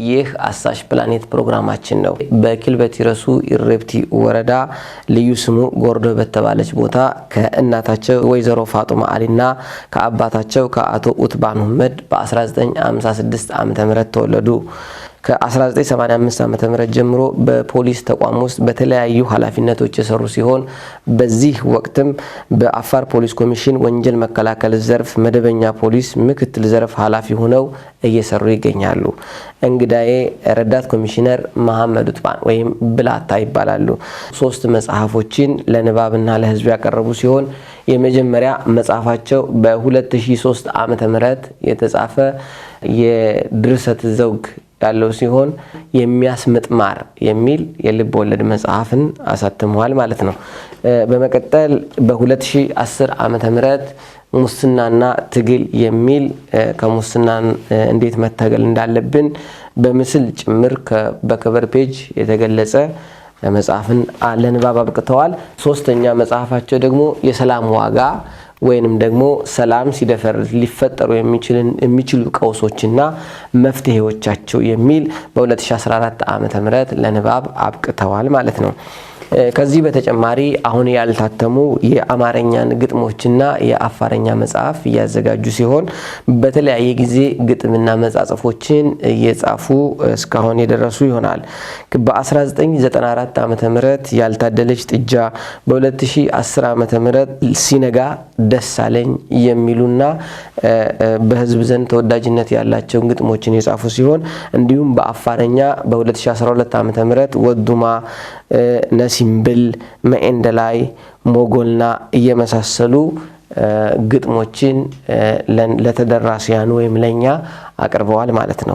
ይህ አሳሽ ፕላኔት ፕሮግራማችን ነው። በኪልበቲ ረሱ ኢሬፕቲ ወረዳ ልዩ ስሙ ጎርዶ በተባለች ቦታ ከእናታቸው ወይዘሮ ፋጡማ አሊና ከአባታቸው ከአቶ ኡትባን መሐመድ በ1956 ዓመተ ምህረት ተወለዱ። ከ1985 ዓመተ ምህረት ጀምሮ በፖሊስ ተቋም ውስጥ በተለያዩ ኃላፊነቶች የሰሩ ሲሆን በዚህ ወቅትም በአፋር ፖሊስ ኮሚሽን ወንጀል መከላከል ዘርፍ መደበኛ ፖሊስ ምክትል ዘርፍ ኃላፊ ሆነው እየሰሩ ይገኛሉ። እንግዳዬ ረዳት ኮሚሽነር መሐመድ ኡትባን ወይም ብላታ ይባላሉ። 3 መጽሐፎችን ለንባብና ለህዝብ ያቀረቡ ሲሆን የመጀመሪያ መጽሐፋቸው በ2003 ዓመተ ምህረት የተጻፈ የድርሰት ዘውግ ያለው ሲሆን የሚያስምጥ ማር የሚል የልብ ወለድ መጽሐፍን አሳትመዋል ማለት ነው። በመቀጠል በ2010 ዓመተ ምህረት ሙስናና ትግል የሚል ከሙስና እንዴት መታገል እንዳለብን በምስል ጭምር በከቨር ፔጅ የተገለጸ መጽሐፍን ለንባብ አብቅተዋል። 3ኛ መጽሐፋቸው ደግሞ የሰላም ዋጋ ወይንም ደግሞ ሰላም ሲደፈር ሊፈጠሩ የሚችሉ ቀውሶችና መፍትሄዎቻቸው የሚል በ2014 ዓመተ ምህረት ለንባብ አብቅተዋል ማለት ነው። ከዚህ በተጨማሪ አሁን ያልታተሙ የአማርኛን ግጥሞችና የአፋርኛ መጽሐፍ ያዘጋጁ ሲሆን በተለያየ ጊዜ ግጥምና መጻጽፎችን እየጻፉ እስካሁን የደረሱ ይሆናል። በ1994 ዓመተ ምህረት ያልታደለች ጥጃ፣ በ2010 ዓመተ ምህረት ሲነጋ ደሳለኝ የሚሉና በህዝብ ዘንድ ተወዳጅነት ያላቸው ግጥሞችን የጻፉ ሲሆን በአፋርኛ በ2012 ዓመተ ምህረት ወዱማ ነሲምብል መኤንደላይ ሞጎልና እየመሳሰሉ ግጥሞችን ለተደራሲያን ወይም ለኛ አቅርበዋል ማለት ነው።